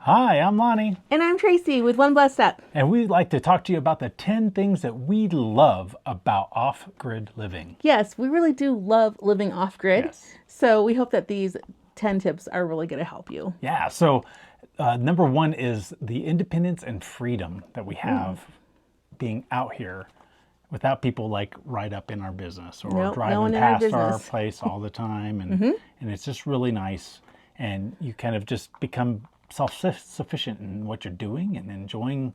Hi, I'm Lonnie, And I'm Tracy with One Blessed Step. and we'd like to talk to you about the 10 things that we love about off grid living. Yes, we really do love living off grid. Yes. So we hope that these 10 tips are really going to help you. Yeah, so number one is the independence and freedom that we have being out here without people like right up in our business or No driving one in our past our business. place all the time. And it's just really nice. And you kind of just become self-sufficient in what you're doing and enjoying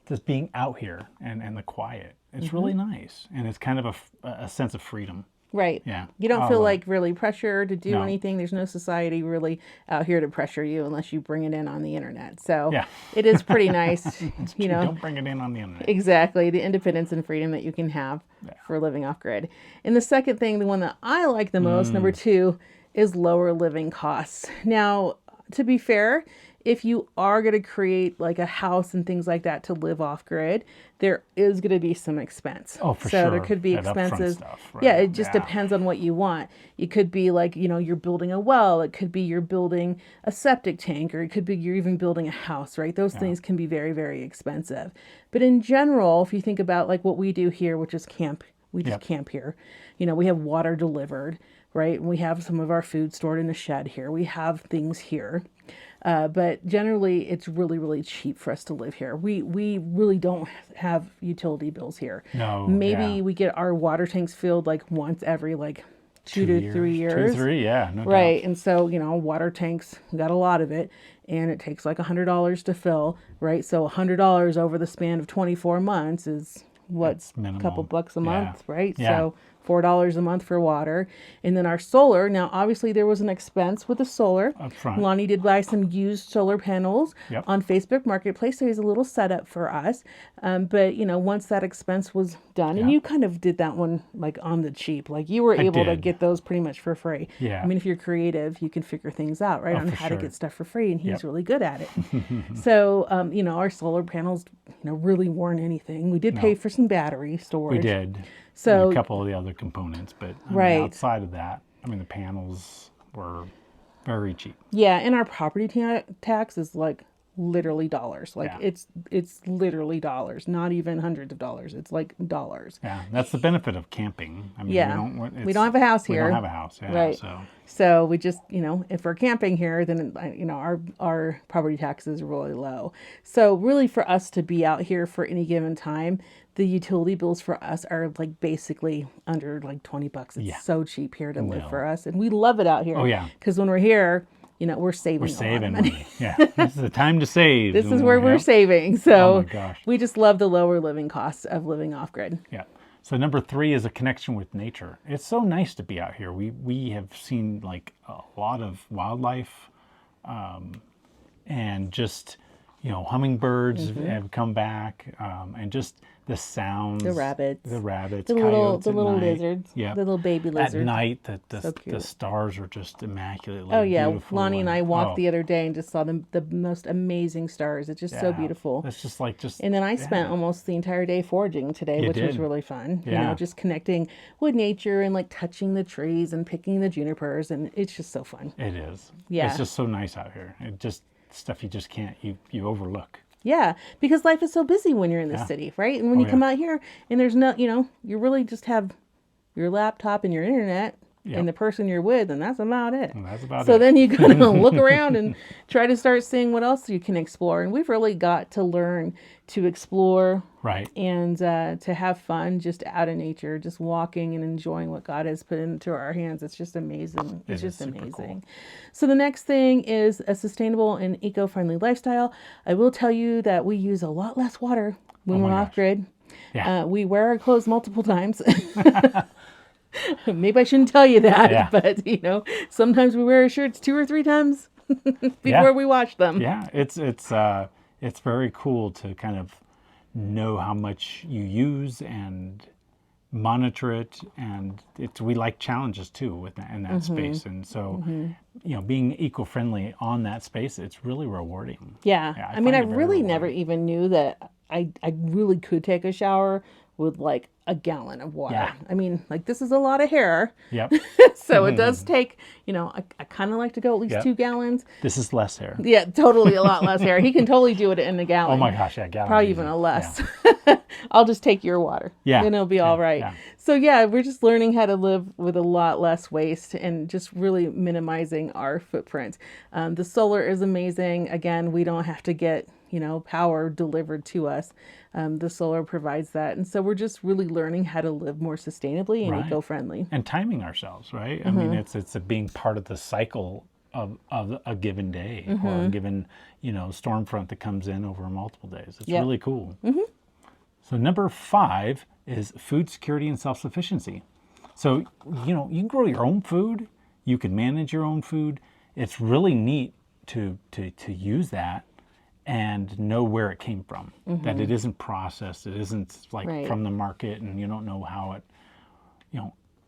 just being out here and the quiet. It's really nice. And it's kind of a sense of freedom. Right. Yeah. You don't I feel love like really pressured to do No. anything. There's no society really out here to pressure you unless you bring it in on the internet. So Yeah. it is pretty nice, you know. Don't bring it in on the internet. Exactly, the independence and freedom that you can have for living off grid. And the second thing, the one that I like the most, number two, is lower living costs. Now, to be fair, if you are going to create like a house and things like that to live off grid, there is going to be some expense. Oh, for so sure. there could be That upfront expenses. stuff, right? Yeah, it just Yeah. depends on what you want. It could be like, you're building a well. It could be you're building a septic tank, or it could be you're even building a house, right? Those things can be very, very expensive. But in general, if you think about like what we do here, which is camp, we just Yep. camp here. We have water delivered, right? And we have some of our food stored in the shed here. We have things here. But generally, it's really, really cheap for us to live here. We really don't have utility bills here. No, Maybe yeah. we get our water tanks filled like once every like 2 to 3 2 years. to 3, yeah, no Right. doubt. And so, water tanks, we got a lot of it, and it takes like $100 to fill, right? So $100 over the span of 24 months is what, It's a minimal. couple bucks a month, right? Yeah. So $4 a month for water. And then our solar, now obviously there was an expense with the solar. Up front. Lonnie did buy some used solar panels Yep. on Facebook Marketplace, so he's a little setup for us. But once that expense was done, and Yeah. you kind of did that one like on the cheap, like you were able to did. get those pretty much for free. Yeah. I mean, if you're creative, you can figure things out, right, on for how to sure. get stuff for free, and he's Yep. really good at it. So, our solar panels, really weren't anything. We did pay for some battery storage. We did. So- And a couple of the other components, but Right. outside of that, the panels were very cheap. Yeah, and our property tax is like literally dollars. Like Yeah. it's literally dollars, not even hundreds of dollars. It's like dollars. Yeah, that's the benefit of camping. Yeah. We don't have a house We here. don't have a house, yeah. Right. So So we just, if we're camping here, then our property tax is really low. So really, for us to be out here for any given time, the utility bills for us are like basically under like $20. It's so cheap here to live for us, and we love it out here. Oh, yeah. Because when we're here, we're saving a lot of saving money. money. Yeah, this is the time to save. This is where we're Yep. saving. So Oh my gosh. we just love the lower living costs of living off grid. Yeah. So number 3 is a connection with nature. It's so nice to be out here. We have seen like a lot of wildlife, and just hummingbirds have come back, and just the sounds, The rabbits. the rabbits, The little coyotes at night. lizards. Yeah, The little baby at lizards. night the So cute. stars are just immaculately Oh yeah, beautiful. Lonnie and I walked oh, the other day and just saw the most amazing stars. It's just so yeah. beautiful. It's just like And then I spent almost the entire day foraging today, You which was did. really fun. Yeah. Just connecting with nature and like touching the trees and picking the junipers, and it's just so fun. It is. Yeah. It's just so nice out here. It just stuff you just can't you overlook. Yeah, because life is so busy when you're in the city, right? And when you come out here and there's no, you really just have your laptop and your internet Yep. and the person you're with, and that's about it. And that's about So it. then you kind of look around and try to start seeing what else you can explore. And we've really got to learn to explore Right. and to have fun just out in nature, just walking and enjoying what God has put into our hands. It's just amazing. It's It is just super amazing. cool. So the next thing is a sustainable and eco-friendly lifestyle. I will tell you that we use a lot less water when Oh we're my off gosh. grid. Yeah. We wear our clothes multiple times. Maybe I shouldn't tell you that, Yeah. but sometimes we wear our shirts 2 or 3 times before we wash them. Yeah, it's very cool to kind of know how much you use and monitor it, and we like challenges too in that space, and so being eco-friendly on that space, it's really rewarding. Yeah. Yeah, I I mean, find I it very really rewarding. never even knew that I really could take a shower with like a gallon of water. Yeah. I mean, like this is a lot of hair. Yep. So it does take, I kind of like to go at least Yep. 2 gallons. This is less hair. Yeah, totally a lot less hair. He can totally do it in a gallon. Oh my gosh, yeah, gallons. Probably easy. even a less. Yeah. I'll just take your water. Yeah. And it'll be all right. yeah. So yeah, we're just learning how to live with a lot less waste and just really minimizing our footprint. The solar is amazing. Again, we don't have to get, power delivered to us. The solar provides that. And so we're just really learning how to live more sustainably and Right. eco-friendly. And timing ourselves, right? I mean, it's a being part of the cycle of a given day or a given, storm front that comes in over multiple days. It's Yep. really cool. So number 5 is food security and self-sufficiency. So, you can grow your own food. You can manage your own food. It's really neat to use that and know where it came from, that it isn't processed. It isn't like Right. from the market and you don't know how it,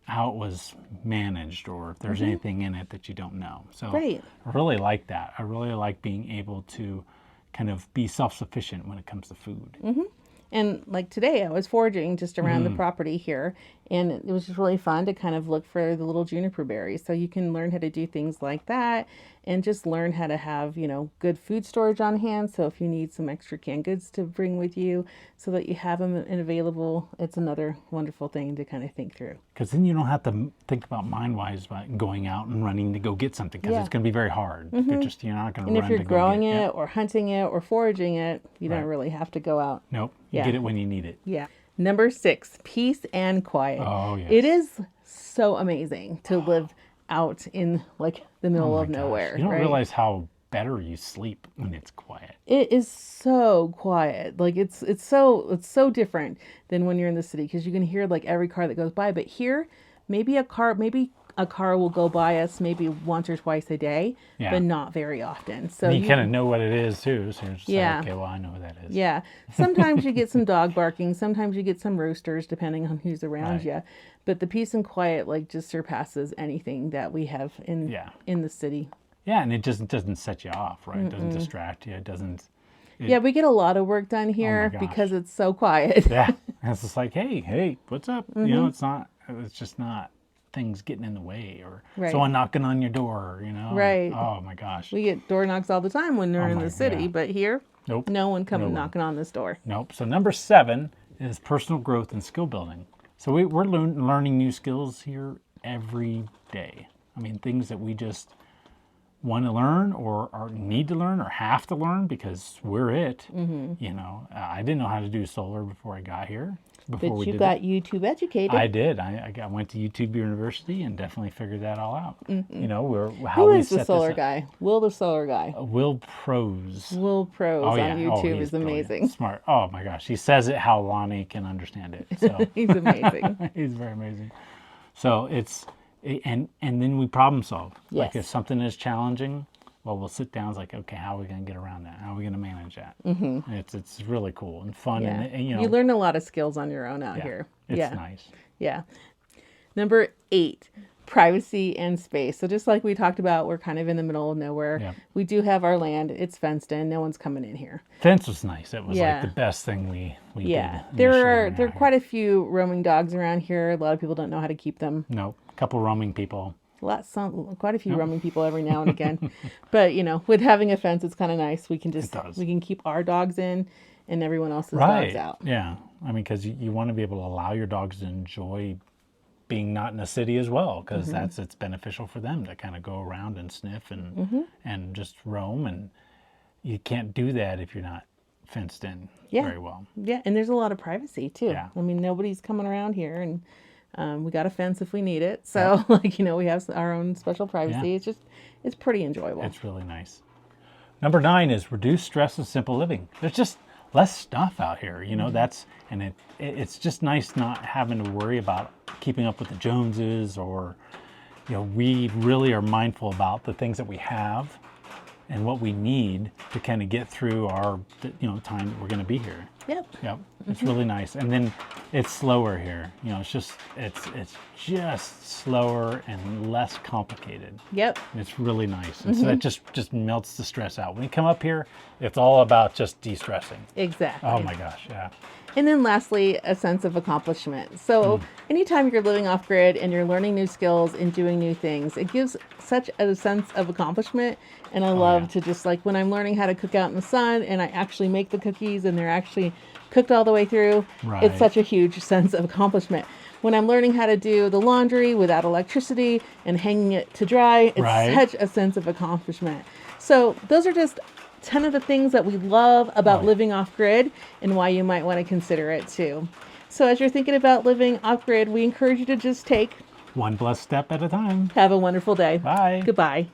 how it was managed or if there's anything in it that you don't know. So Right. I really like that. I really like being able to kind of be self-sufficient when it comes to food. And like today, I was foraging just around the property here, and it was just really fun to kind of look for the little juniper berries. So you can learn how to do things like that and just learn how to have, good food storage on hand. So if you need some extra canned goods to bring with you so that you have them and available, it's another wonderful thing to kind of think through. Because then you don't have to think about mind-wise about going out and running to go get something because Yeah. it's going to be very hard. You're not going to And run if you're to go growing get it or hunting it or foraging it, you don't Right. really have to go out. Nope. You Yeah. get it when you need it. Yeah. Number 6, peace and quiet. Oh, yes. It is so amazing to live out in like the middle Oh my of gosh. nowhere. You don't right? realize how better you sleep when it's quiet. It is so quiet. Like it's so different than when you're in the city because you can hear like every car that goes by. But here, maybe a car will go by us maybe once or twice a day, Yeah. but not very often. So And you kind of know what it is too. So you're just Yeah. like, okay, well, I know what that is. yeah. Sometimes you get some dog barking. Sometimes you get some roosters, depending on who's around Right. you. But the peace and quiet like just surpasses anything that we have Yeah. in the city. Yeah, and it just doesn't set you off, right? It doesn't distract you. It doesn't. Yeah, we get a lot of work done here gosh. because it's so quiet. Yeah, and it's just like, hey, what's up? It's not. It's just not things getting in the way or Right. someone knocking on your door. Right. Oh my gosh. We get door knocks all the time when they're in my- the city, yeah. but here, Nope. no one coming one. knocking on this door. Nope. So number 7 is personal growth and skill building. So we're learning new skills here every day. I mean, things that we just want to learn or need to learn or have to learn because we're it. I didn't know how to do solar before I got here. Before But we you did got it. YouTube educated. I did. I went to YouTube University and definitely figured that all out. How Who we is the set solar this up. guy? Will the solar guy? Will Pros. Will Pros Oh, on yeah. Oh, YouTube he's is brilliant. amazing. Smart. Oh my gosh. He says it how Lonnie can understand it. So He's amazing. he's very amazing. So and then we problem solve. Like Yes. if something is challenging, well, we'll sit down. It's like, okay, how are we going to get around that? How are we going to manage that? Mm-hmm. It's really cool and fun. Yeah. And You learn a lot of skills on your own out yeah, here. it's yeah. nice. Yeah. Number 8, privacy and space. So just like we talked about, we're kind of in the middle of nowhere. Yeah. We do have our land. It's fenced in. No one's coming in here. Fence was nice. It was Yeah. like the best thing we Yeah. did. There initially are when we there are got here. quite a few roaming dogs around here. A lot of people don't know how to keep them. Nope. A couple roaming people. Quite a few roaming people every now and again. But with having a fence, it's kind of nice. We can does. we can keep our dogs in and everyone else's Right. dogs out. Yeah. I mean, because you want to be able to allow your dogs to enjoy being not in a city as well, because Mm-hmm. it's beneficial for them to kind of go around and sniff and Mm-hmm. and just roam. And you can't do that if you're not fenced in Yeah. very well. Yeah, and there's a lot of privacy too. Yeah. I mean, nobody's coming around here, and we got a fence if we need it. So, we have our own special privacy. Yeah. It's pretty enjoyable. It's really nice. Number 9 is reduce stress and simple living. There's just less stuff out here, Mm-hmm. it's just nice not having to worry about keeping up with the Joneses or, we really are mindful about the things that we have and what we need to kind of get through our, time that we're going to be here. Yep. Yep. It's really nice. And then it's slower here. You know, it's just slower and less complicated. Yep. It's really nice. And so that just melts the stress out. When you come up here, it's all about just de-stressing. Exactly. Oh my gosh, yeah. And then lastly, a sense of accomplishment. So anytime you're living off grid and you're learning new skills and doing new things, it gives such a sense of accomplishment. And I love to just like when I'm learning how to cook out in the sun and I actually make the cookies and they're actually cooked all the way through, Right. it's such a huge sense of accomplishment. When I'm learning how to do the laundry without electricity and hanging it to dry, it's Right. such a sense of accomplishment. So those are just 10 of the things that we love about living off grid and why you might want to consider it too. So as you're thinking about living off grid, we encourage you to just take, One blessed step at a time. have a wonderful day. Bye. Goodbye.